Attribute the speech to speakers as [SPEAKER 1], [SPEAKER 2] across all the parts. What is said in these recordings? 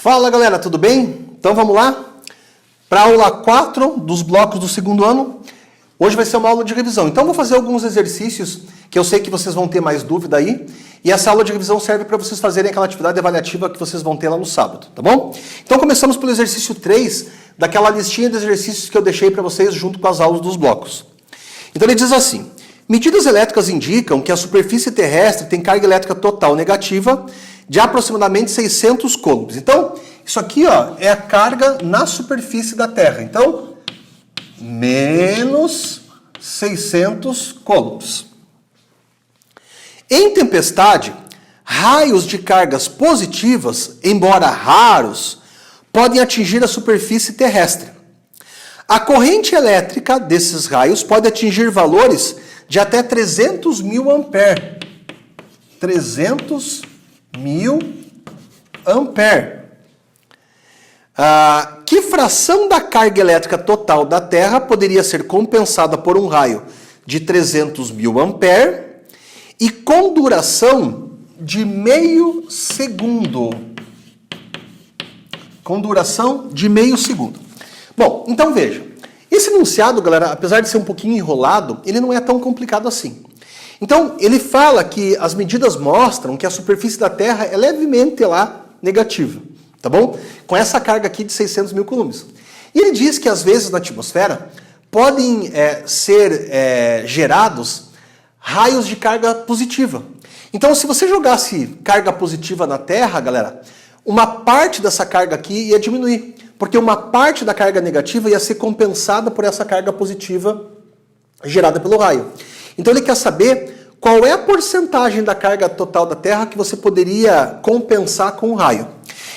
[SPEAKER 1] Fala galera, tudo bem? Então vamos lá? Para a aula 4 dos blocos do segundo ano, hoje vai ser uma aula de revisão. Então vou fazer alguns exercícios que eu sei que vocês vão ter mais dúvida aí. E essa aula de revisão serve para vocês fazerem aquela atividade avaliativa que vocês vão ter lá no sábado, tá bom? Então começamos pelo exercício 3, daquela listinha de exercícios que eu deixei para vocês junto com as aulas dos blocos. Então ele diz assim: medidas elétricas indicam que a superfície terrestre tem carga elétrica total negativa de aproximadamente 600 coulombs. Então, isso aqui ó, é a carga na superfície da Terra. Então, menos 600 coulombs. Em tempestade, raios de cargas positivas, embora raros, podem atingir a superfície terrestre. A corrente elétrica desses raios pode atingir valores de até 300 mil ampere. 300 mil ampere. Que fração da carga elétrica total da Terra poderia ser compensada por um raio de 300 mil ampere e com duração de meio segundo? Com duração de meio segundo. Bom, então veja. Esse enunciado, galera, apesar de ser um pouquinho enrolado, ele não é tão complicado assim. Então, ele fala que as medidas mostram que a superfície da Terra é levemente lá negativa, tá bom? Com essa carga aqui de 600 mil coulombs. E ele diz que às vezes na atmosfera podem ser gerados raios de carga positiva. Então, se você jogasse carga positiva na Terra, galera, uma parte dessa carga aqui ia diminuir, porque uma parte da carga negativa ia ser compensada por essa carga positiva gerada pelo raio. Então ele quer saber qual é a porcentagem da carga total da Terra que você poderia compensar com o raio.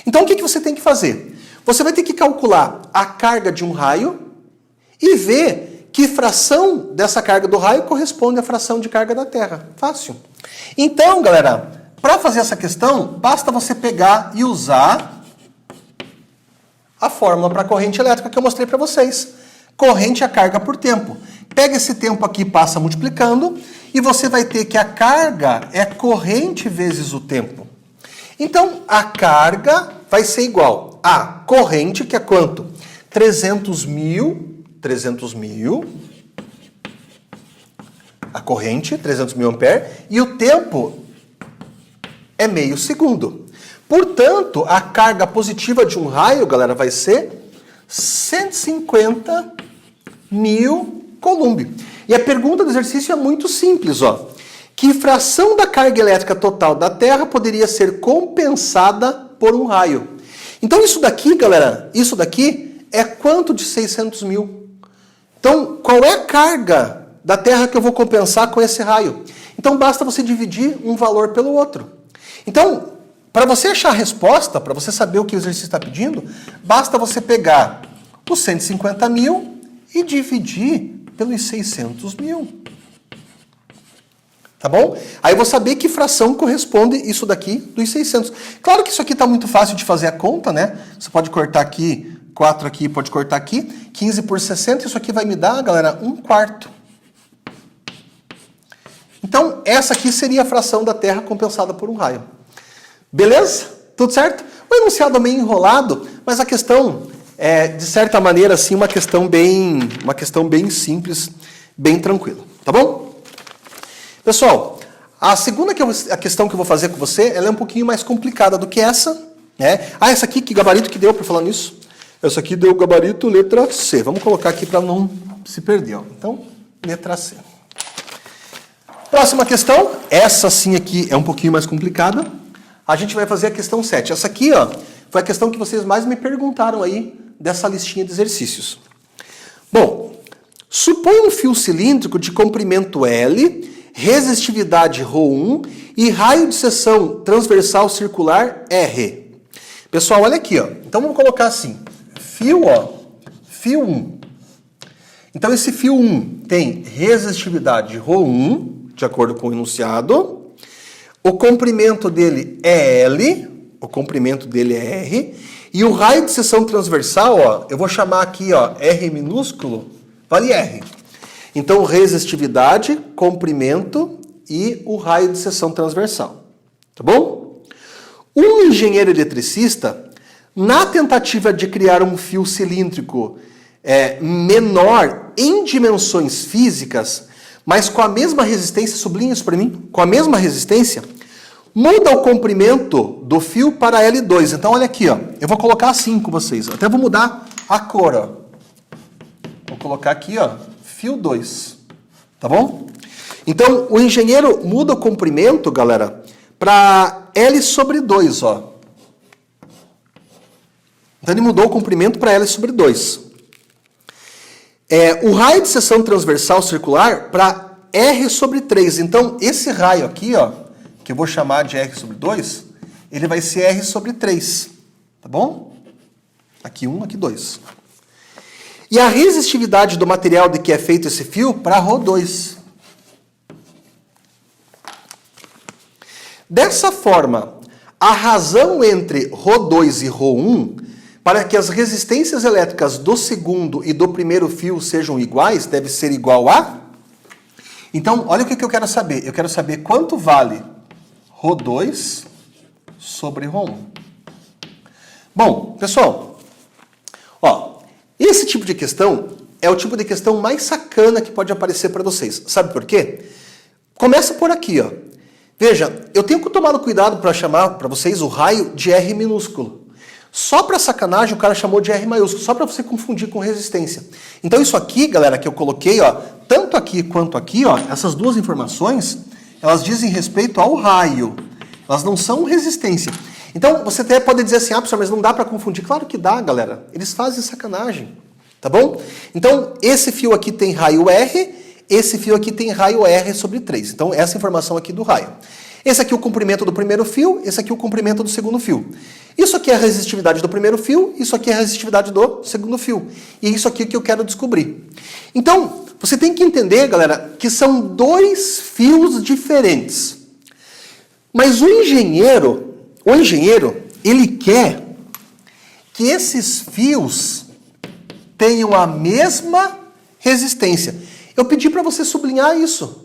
[SPEAKER 1] Então o que você tem que fazer? Você vai ter que calcular a carga de um raio e ver que fração dessa carga do raio corresponde à fração de carga da Terra. Fácil. Então, galera, para fazer essa questão, basta você pegar e usar a fórmula para a corrente elétrica que eu mostrei para vocês. Corrente é carga por tempo. Pega esse tempo aqui e passa multiplicando, e você vai ter que a carga é corrente vezes o tempo. Então, a carga vai ser igual a corrente, que é quanto? 300 mil, a corrente, 300 mil ampere, e o tempo é meio segundo. Portanto, a carga positiva de um raio, galera, vai ser 150 mil coulomb. E a pergunta do exercício é muito simples, ó. Que fração da carga elétrica total da Terra poderia ser compensada por um raio? Então isso daqui, galera, isso daqui é quanto de 600 mil? Então, qual é a carga da Terra que eu vou compensar com esse raio? Então basta você dividir um valor pelo outro. Então, para você achar a resposta, para você saber o que o exercício está pedindo, basta você pegar os 150 mil e dividir pelos 600 mil. Tá bom? Aí eu vou saber que fração corresponde isso daqui dos 600. Claro que isso aqui está muito fácil de fazer a conta, né? Você pode cortar aqui, 4 aqui, pode cortar aqui. 15 por 60, isso aqui vai me dar, galera, 1/4. Então, essa aqui seria a fração da Terra compensada por um raio. Beleza? Tudo certo? O enunciado é meio enrolado, mas a questão é, de certa maneira, assim, uma questão bem simples, bem tranquila. Tá bom? Pessoal, a segunda questão que eu vou fazer com você, ela é um pouquinho mais complicada do que essa, né? Ah, essa aqui, que gabarito que deu para falar nisso? Essa aqui deu gabarito letra C. Vamos colocar aqui para não se perder, ó. Então, letra C. Próxima questão, essa sim aqui é um pouquinho mais complicada. A gente vai fazer a questão 7. Essa aqui, ó, foi a questão que vocês mais me perguntaram aí dessa listinha de exercícios. Bom, supõe um fio cilíndrico de comprimento L, resistividade ρ1 e raio de seção transversal circular R. Pessoal, olha aqui, ó. Então vamos colocar assim, fio 1. Então esse fio 1 tem resistividade ρ1, de acordo com o enunciado. O comprimento dele é L, o comprimento dele é R, e o raio de seção transversal, ó, eu vou chamar aqui, ó, R minúsculo, vale R. Então, resistividade, comprimento e o raio de seção transversal. Tá bom? Um engenheiro eletricista Na tentativa de criar um fio cilíndrico menor em dimensões físicas, mas com a mesma resistência, sublinha isso para mim, com a mesma resistência, muda o comprimento do fio para L2. Então, olha aqui, ó, eu vou colocar assim com vocês. Até vou mudar a cor, ó. Vou colocar aqui, ó, fio 2. Tá bom? Então, o engenheiro muda o comprimento, galera, para L sobre 2, ó. Então, ele mudou o comprimento para L sobre 2. O raio de seção transversal circular para R sobre 3. Então, esse raio aqui, ó, que eu vou chamar de R sobre 2, ele vai ser R sobre 3. Tá bom? Aqui 1, aqui 2. E a resistividade do material de que é feito esse fio para Ρ2. Dessa forma, a razão entre Ρ2 e Ρ1, para que as resistências elétricas do segundo e do primeiro fio sejam iguais, deve ser igual a... Então, olha o que eu quero saber. Eu quero saber quanto vale Ρ2 sobre Ρ1. Bom, pessoal, ó, esse tipo de questão é o tipo de questão mais sacana que pode aparecer para vocês. Sabe por quê? Começa por aqui, ó. Veja, eu tenho tomado cuidado para chamar para vocês o raio de R minúsculo. Só para sacanagem o cara chamou de R maiúsculo, só para você confundir com resistência. Então isso aqui, galera, que eu coloquei, ó, tanto aqui quanto aqui, ó, essas duas informações, elas dizem respeito ao raio. Elas não são resistência. Então você até pode dizer assim, professor, mas não dá para confundir. Claro que dá, galera. Eles fazem sacanagem, tá bom? Então esse fio aqui tem raio R, esse fio aqui tem raio R sobre 3. Então essa informação aqui do raio. Esse aqui é o comprimento do primeiro fio, esse aqui é o comprimento do segundo fio. Isso aqui é a resistividade do primeiro fio, isso aqui é a resistividade do segundo fio. E isso aqui é que eu quero descobrir. Então, você tem que entender, galera, que são dois fios diferentes. Mas o engenheiro, ele quer que esses fios tenham a mesma resistência. Eu pedi para você sublinhar isso.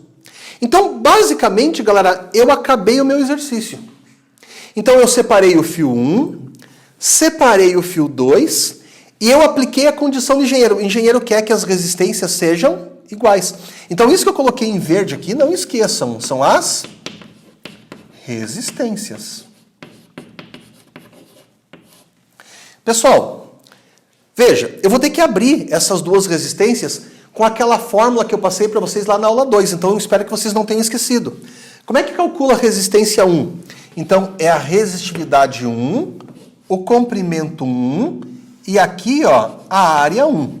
[SPEAKER 1] Então, basicamente, galera, eu acabei o meu exercício. Então, eu separei o fio 1, separei o fio 2 e eu apliquei a condição do engenheiro. O engenheiro quer que as resistências sejam iguais. Então, isso que eu coloquei em verde aqui, não esqueçam, são as resistências. Pessoal, veja, eu vou ter que abrir essas duas resistências com aquela fórmula que eu passei para vocês lá na aula 2. Então, eu espero que vocês não tenham esquecido. Como é que calcula a resistência 1? Então, é a resistividade 1, o comprimento 1 e aqui, ó, a área 1.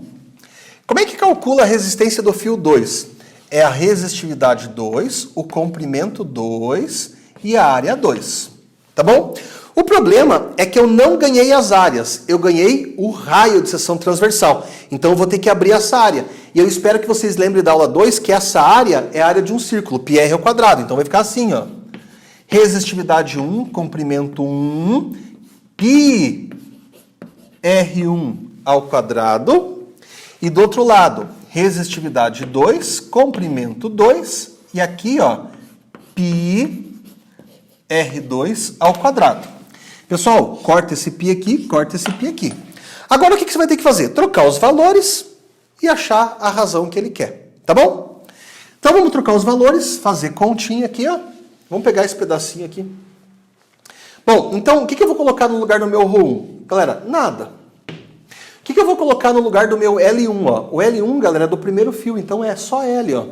[SPEAKER 1] Como é que calcula a resistência do fio 2? É a resistividade 2, o comprimento 2 e a área 2. Tá bom? O problema é que eu não ganhei as áreas, eu ganhei o raio de seção transversal. Então eu vou ter que abrir essa área. E eu espero que vocês lembrem da aula 2 que essa área é a área de um círculo, πr ao quadrado. Então vai ficar assim, ó. Resistividade 1, comprimento 1, π R1 ao quadrado. E do outro lado, resistividade 2, comprimento 2. E aqui, ó, π R2 ao quadrado. Pessoal, corta esse π aqui, corta esse π aqui. Agora o que você vai ter que fazer? Trocar os valores e achar a razão que ele quer. Tá bom? Então vamos trocar os valores, fazer continha aqui, ó. Vamos pegar esse pedacinho aqui. Bom, então o que eu vou colocar no lugar do meu Ρ1? Galera, nada. O que eu vou colocar no lugar do meu L1? Ó? O L1, galera, é do primeiro fio, então é só L, ó.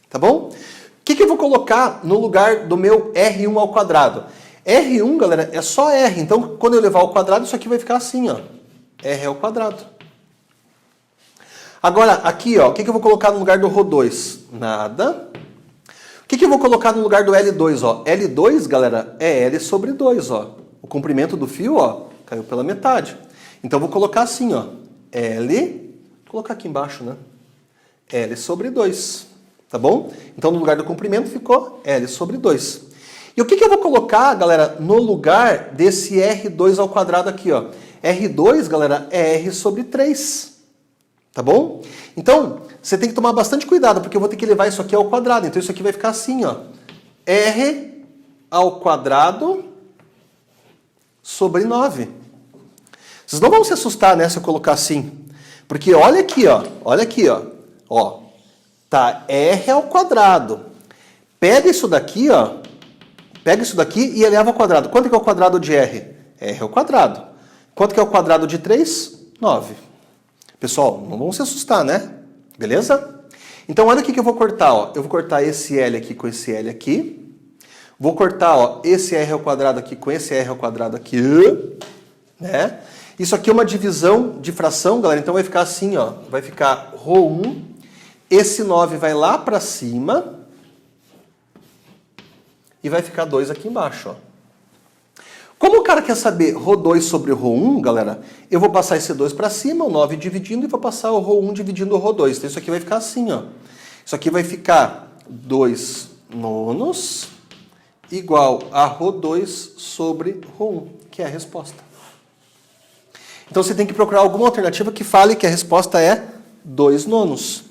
[SPEAKER 1] Tá bom? O que eu vou colocar no lugar do meu R1 ao quadrado? R1, galera, é só R. Então, quando eu levar ao quadrado, isso aqui vai ficar assim, ó. R ao quadrado. Agora, aqui, ó, o que eu vou colocar no lugar do Ρ2? Nada. O que eu vou colocar no lugar do L2? Ó? L2, galera, é L sobre 2. Ó. O comprimento do fio, ó, caiu pela metade. Então, eu vou colocar assim, ó. L, vou colocar aqui embaixo, né? L sobre 2. Tá bom? Então, no lugar do comprimento ficou L sobre 2. E o que eu vou colocar, galera, no lugar desse R2 ao quadrado aqui, ó? R2, galera, é R sobre 3. Tá bom? Então, você tem que tomar bastante cuidado, porque eu vou ter que levar isso aqui ao quadrado. Então, isso aqui vai ficar assim, ó. R ao quadrado sobre 9. Vocês não vão se assustar, né, se eu colocar assim. Porque olha aqui, ó. Olha aqui, ó. Ó. Tá R ao quadrado. Pega isso daqui, ó. Pega isso daqui e eleva ao quadrado. Quanto que é o quadrado de R? R ao quadrado. Quanto que é o quadrado de 3? 9. Pessoal, não vão se assustar, né? Beleza? Então, olha o que eu vou cortar, ó. Eu vou cortar esse L aqui com esse L aqui. Vou cortar, ó, esse R ao quadrado aqui com esse R ao quadrado aqui. Né? Isso aqui é uma divisão de fração, galera. Então, vai ficar assim, ó. Vai ficar ρ1. Esse 9 vai lá para cima. E vai ficar 2 aqui embaixo, ó. Como o cara quer saber ρ2 sobre ρ1, galera, eu vou passar esse 2 para cima, o 9 dividindo, e vou passar o ρ1 dividindo o ρ2. Então, isso aqui vai ficar assim, ó. Isso aqui vai ficar 2 nonos igual a ρ2 sobre ρ1, que é a resposta. Então, você tem que procurar alguma alternativa que fale que a resposta é 2 nonos.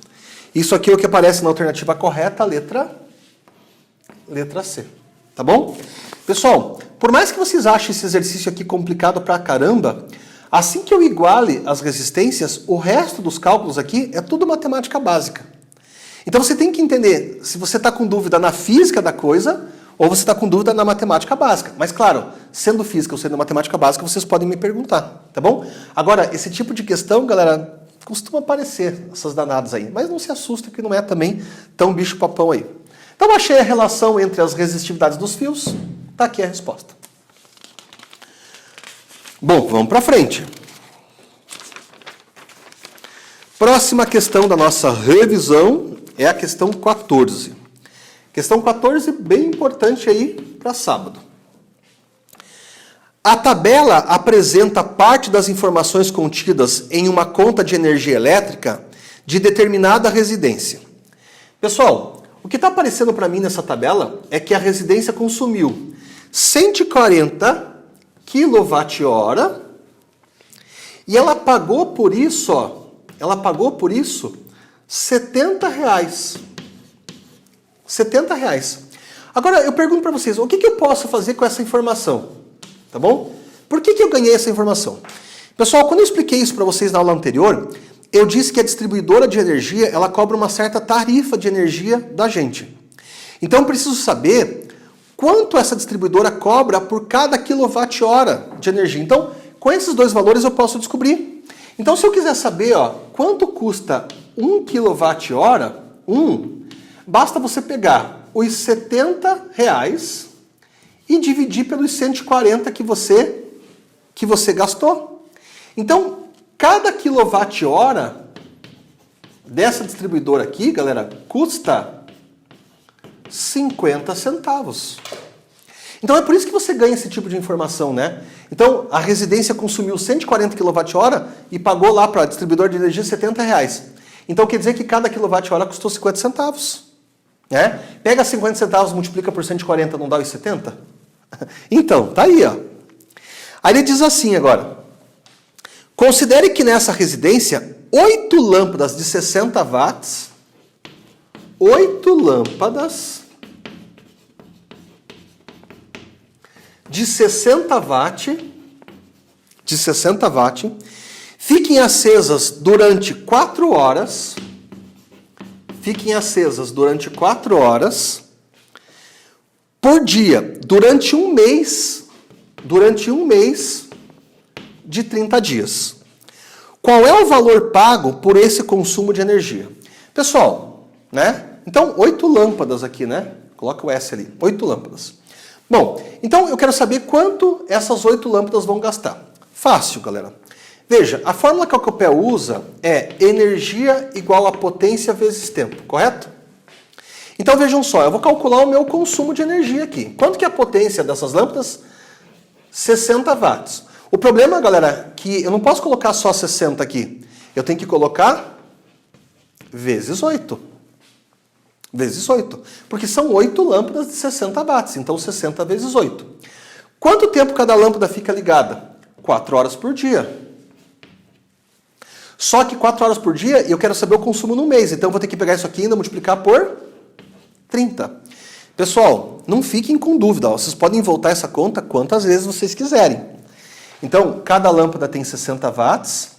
[SPEAKER 1] Isso aqui é o que aparece na alternativa correta, a letra C. Tá bom? Pessoal, por mais que vocês achem esse exercício aqui complicado pra caramba, assim que eu iguale as resistências, o resto dos cálculos aqui é tudo matemática básica. Então você tem que entender se você está com dúvida na física da coisa ou você está com dúvida na matemática básica. Mas claro, sendo física ou sendo matemática básica, vocês podem me perguntar, tá bom? Agora, esse tipo de questão, galera, costuma aparecer, essas danadas aí. Mas não se assusta que não é também tão bicho-papão aí. Então, eu achei a relação entre as resistividades dos fios. Está aqui a resposta. Bom, vamos para frente. Próxima questão da nossa revisão é a questão 14. Questão 14, bem importante aí para sábado. A tabela apresenta parte das informações contidas em uma conta de energia elétrica de determinada residência. Pessoal, o que está aparecendo para mim nessa tabela é que a residência consumiu 140 kWh e ela pagou por isso, ó, ela pagou por isso R$70. R$70. Agora, eu pergunto para vocês, o que eu posso fazer com essa informação? Tá bom? Por que eu ganhei essa informação? Pessoal, quando eu expliquei isso para vocês na aula anterior, eu disse que a distribuidora de energia, ela cobra uma certa tarifa de energia da gente. Então, eu preciso saber quanto essa distribuidora cobra por cada quilowatt-hora de energia. Então, com esses dois valores eu posso descobrir. Então, se eu quiser saber, ó, quanto custa 1 kWh, basta você pegar os R$70 e dividir pelos 140 que você gastou. Então, cada quilowatt-hora dessa distribuidora aqui, galera, custa 50 centavos. Então é por isso que você ganha esse tipo de informação, né? Então a residência consumiu 140 kWh e pagou lá para a distribuidora de energia R$70. Então quer dizer que cada quilowatt-hora custou 50 centavos. Né? Pega 50 centavos, multiplica por 140, não dá os 70? Então, tá aí, ó. Aí ele diz assim agora. Considere que nessa residência, 8 lâmpadas de 60 watts, 8 lâmpadas de 60 watts, fiquem acesas durante 4 horas, por dia, durante um mês de 30 dias. Qual é o valor pago por esse consumo de energia? Pessoal, né? Então, 8 lâmpadas aqui, né? Coloca o S ali, 8 lâmpadas. Bom, então eu quero saber quanto essas 8 lâmpadas vão gastar. Fácil, galera. Veja, a fórmula que a Copel usa é energia igual a potência vezes tempo, correto? Então vejam só, eu vou calcular o meu consumo de energia aqui. Quanto que é a potência dessas lâmpadas? 60 watts. O problema, galera, é que eu não posso colocar só 60 aqui. Eu tenho que colocar vezes 8. Vezes 8. Porque são 8 lâmpadas de 60 watts. Então 60 vezes 8. Quanto tempo cada lâmpada fica ligada? 4 horas por dia. Só que 4 horas por dia eu quero saber o consumo no mês. Então eu vou ter que pegar isso aqui e ainda multiplicar por 30. Pessoal, não fiquem com dúvida. Ó. Vocês podem voltar essa conta quantas vezes vocês quiserem. Então, cada lâmpada tem 60 watts,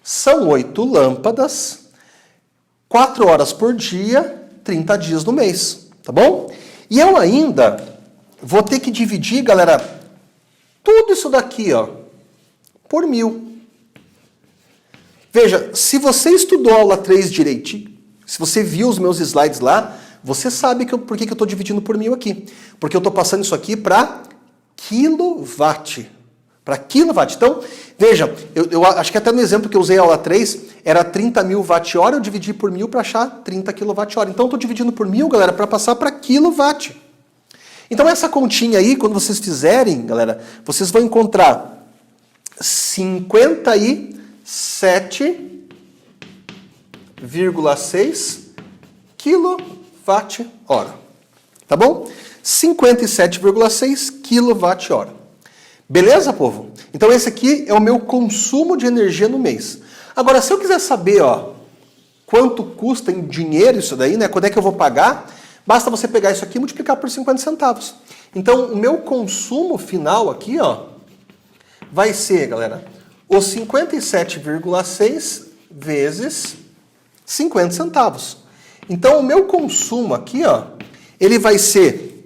[SPEAKER 1] são 8 lâmpadas, 4 horas por dia, 30 dias no mês, tá bom? E eu ainda vou ter que dividir, galera, tudo isso daqui, ó, por 1000. Veja, se você estudou a aula 3 direitinho, se você viu os meus slides lá, você sabe por que eu estou dividindo por 1000 aqui. Porque eu estou passando isso aqui para quilowatt. Para quilowatt. Então, veja, eu acho que até no exemplo que eu usei a aula 3, era 30.000 watt-hora, eu dividi por 1000 para achar 30 kWh. Então, eu estou dividindo por 1000, galera, para passar para quilowatt. Então, essa continha aí, quando vocês fizerem, galera, vocês vão encontrar 57,6 kWh. Tá bom? 57,6 kWh. Beleza, povo? Então esse aqui é o meu consumo de energia no mês. Agora, se eu quiser saber, ó, quanto custa em dinheiro isso daí, né? Quando é que eu vou pagar? Basta você pegar isso aqui e multiplicar por 50 centavos. Então, o meu consumo final aqui, ó, vai ser, galera, os 57,6 vezes 50 centavos. Então, o meu consumo aqui, ó, ele vai ser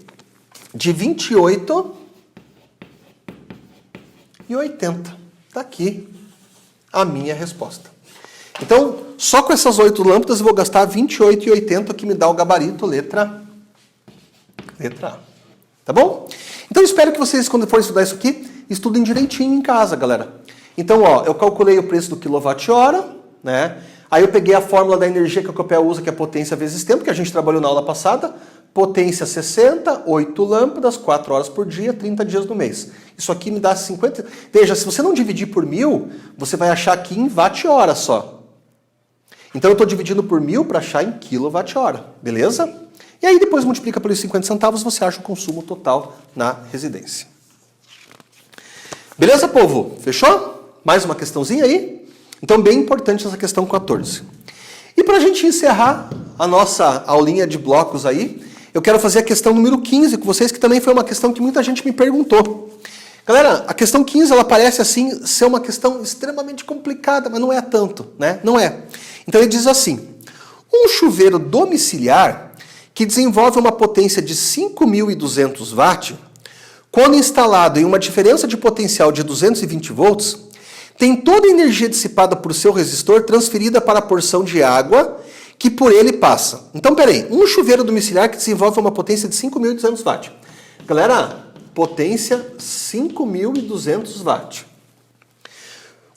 [SPEAKER 1] de 28,80. Tá aqui a minha resposta. Então, só com essas 8 lâmpadas eu vou gastar 28,80, que me dá o gabarito letra A. Tá bom? Então, espero que vocês, quando forem estudar isso aqui, estudem direitinho em casa, galera. Então, ó, eu calculei o preço do quilowatt-hora, né? Aí eu peguei a fórmula da energia que a Copel usa, que é potência vezes tempo, que a gente trabalhou na aula passada. Potência 60, 8 lâmpadas, 4 horas por dia, 30 dias no mês. Isso aqui me dá 50... Veja, se você não dividir por 1000, você vai achar aqui em watt-hora só. Então eu estou dividindo por 1000 para achar em quilowatt-hora, beleza? E aí depois multiplica pelos 50 centavos, você acha o consumo total na residência. Beleza, povo? Fechou? Mais uma questãozinha aí? Então, bem importante essa questão 14. E para a gente encerrar a nossa aulinha de blocos aí, eu quero fazer a questão número 15 com vocês, que também foi uma questão que muita gente me perguntou. Galera, a questão 15, ela parece assim ser uma questão extremamente complicada, mas não é tanto, né? Não é. Então ele diz assim: um chuveiro domiciliar que desenvolve uma potência de 5.200 watts, quando instalado em uma diferença de potencial de 220 volts, tem toda a energia dissipada por seu resistor transferida para a porção de água que por ele passa. Então, peraí, um chuveiro domiciliar que desenvolve uma potência de 5.200 watts. Galera, potência 5.200 watts.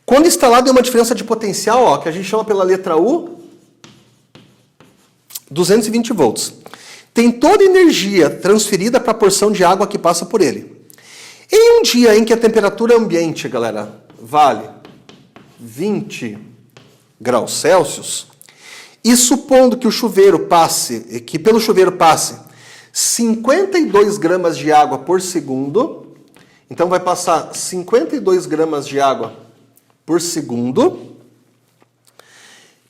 [SPEAKER 1] Quando instalado em uma diferença de potencial, ó, que a gente chama pela letra U, 220 volts. Tem toda a energia transferida para a porção de água que passa por ele. Em um dia em que a temperatura ambiente, galera, vale 20 graus Celsius, e supondo que o chuveiro passe, que pelo chuveiro passe 52 gramas de água por segundo, então vai passar 52 gramas de água por segundo,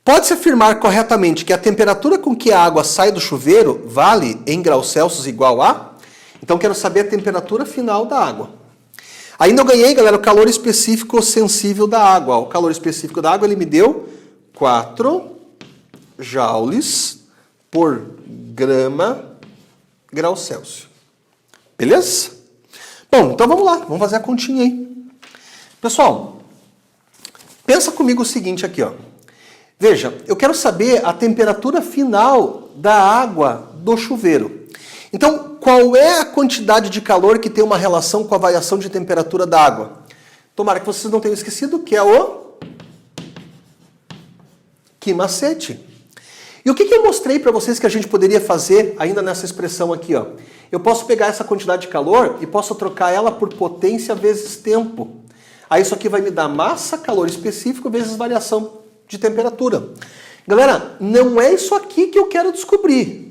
[SPEAKER 1] pode-se afirmar corretamente que a temperatura com que a água sai do chuveiro vale em graus Celsius igual a... Então quero saber a temperatura final da água. Ainda eu ganhei, galera, o calor específico sensível da água. O calor específico da água ele me deu 4 joules por grau Celsius. Beleza? Bom, então vamos lá. Vamos fazer a continha aí. Pessoal, pensa comigo o seguinte aqui, ó. Veja, eu quero saber a temperatura final da água do chuveiro. Então, qual é a quantidade de calor que tem uma relação com a variação de temperatura da água? Tomara que vocês não tenham esquecido que é o que macete. E o que eu mostrei para vocês que a gente poderia fazer ainda nessa expressão aqui, ó? Eu posso pegar essa quantidade de calor e posso trocar ela por potência vezes tempo. Aí isso aqui vai me dar massa, calor específico, vezes variação de temperatura. Galera, não é isso aqui que eu quero descobrir.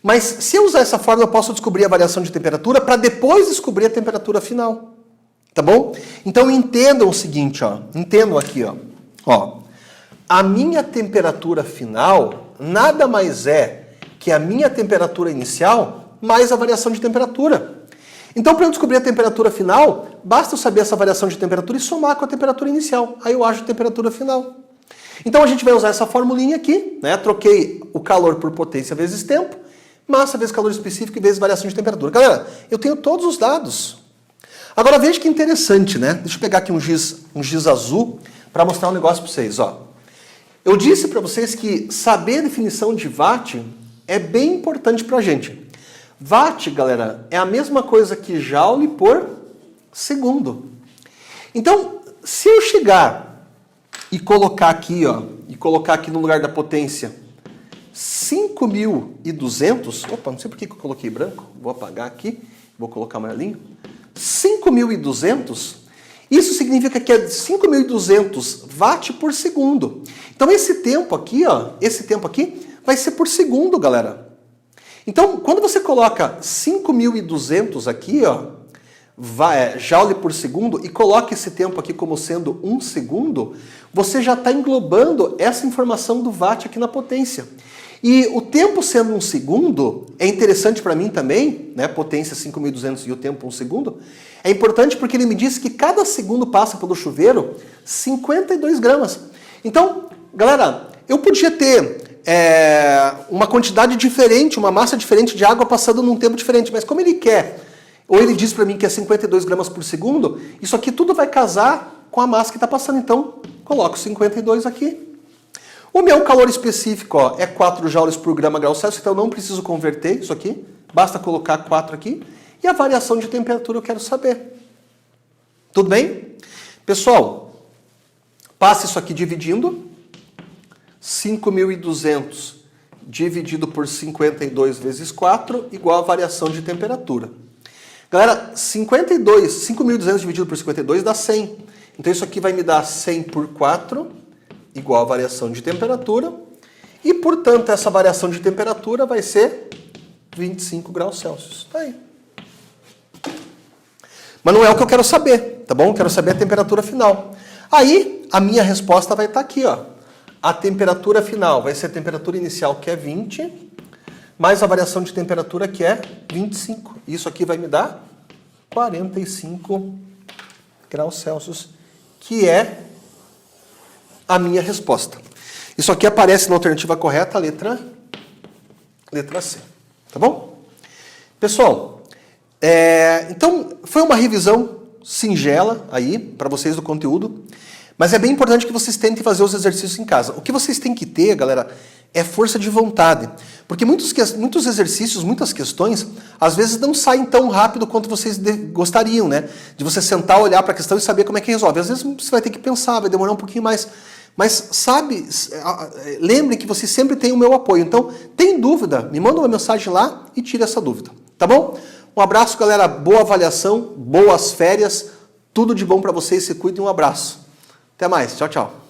[SPEAKER 1] Mas se eu usar essa fórmula, eu posso descobrir a variação de temperatura para depois descobrir a temperatura final. Tá bom? Então entendam o seguinte, ó. Entendam aqui, ó. Ó. A minha temperatura final nada mais é que a minha temperatura inicial mais a variação de temperatura. Então, para eu descobrir a temperatura final, basta eu saber essa variação de temperatura e somar com a temperatura inicial. Aí eu acho a temperatura final. Então, a gente vai usar essa formulinha aqui, né? Troquei o calor por potência vezes tempo, massa vezes calor específico vezes variação de temperatura. Galera, eu tenho todos os dados. Agora, veja que interessante, né? Deixa eu pegar aqui um giz azul para mostrar um negócio para vocês, ó. Eu disse para vocês que saber a definição de watt é bem importante para a gente. Watt, galera, é a mesma coisa que joule por segundo. Então, se eu chegar e colocar aqui, ó, no lugar da potência 5.200, opa, não sei por que eu coloquei branco, vou apagar aqui, vou colocar amarelinho, 5.200, isso significa que é 5.200 watt por segundo. Então esse tempo aqui, ó, vai ser por segundo, galera. Então, quando você coloca 5.200 aqui, ó, joule por segundo, e coloca esse tempo aqui como sendo 1 segundo, você já está englobando essa informação do watt aqui na potência. E o tempo sendo 1 segundo, é interessante para mim também, né, potência 5.200 e o tempo 1 segundo, é importante porque ele me diz que cada segundo passa pelo chuveiro 52 gramas. Então, galera, eu podia ter uma quantidade diferente, uma massa diferente de água passando num tempo diferente, mas como ele quer, ou ele diz para mim que é 52 gramas por segundo, isso aqui tudo vai casar com a massa que está passando. Então, coloco 52 aqui. O meu calor específico, ó, é 4 joules por grama grau Celsius, então eu não preciso converter isso aqui, basta colocar 4 aqui. E a variação de temperatura eu quero saber. Tudo bem? Pessoal, passe isso aqui dividindo. 5.200 dividido por 52 vezes 4 igual a variação de temperatura. Galera, 5.200 dividido por 52 dá 100. Então isso aqui vai me dar 100 por 4 igual a variação de temperatura. E, portanto, essa variação de temperatura vai ser 25 graus Celsius. Tá aí. Mas não é o que eu quero saber, tá bom? Eu quero saber a temperatura final. Aí, a minha resposta vai estar aqui, ó. A temperatura final vai ser a temperatura inicial, que é 20, mais a variação de temperatura, que é 25. Isso aqui vai me dar 45 graus Celsius, que é a minha resposta. Isso aqui aparece na alternativa correta, a letra C. Tá bom? Pessoal, então foi uma revisão singela aí para vocês do conteúdo, mas é bem importante que vocês tentem fazer os exercícios em casa. O que vocês têm que ter, galera, é força de vontade. Porque muitos exercícios, muitas questões, às vezes não saem tão rápido quanto vocês gostariam, né? De você sentar, olhar para a questão e saber como é que resolve. Às vezes você vai ter que pensar, vai demorar um pouquinho mais. Mas, sabe, lembre que você sempre tem o meu apoio. Então, tem dúvida, me manda uma mensagem lá e tira essa dúvida. Tá bom? Um abraço, galera. Boa avaliação, boas férias. Tudo de bom para vocês. Se cuidem. Um abraço. Até mais. Tchau, tchau.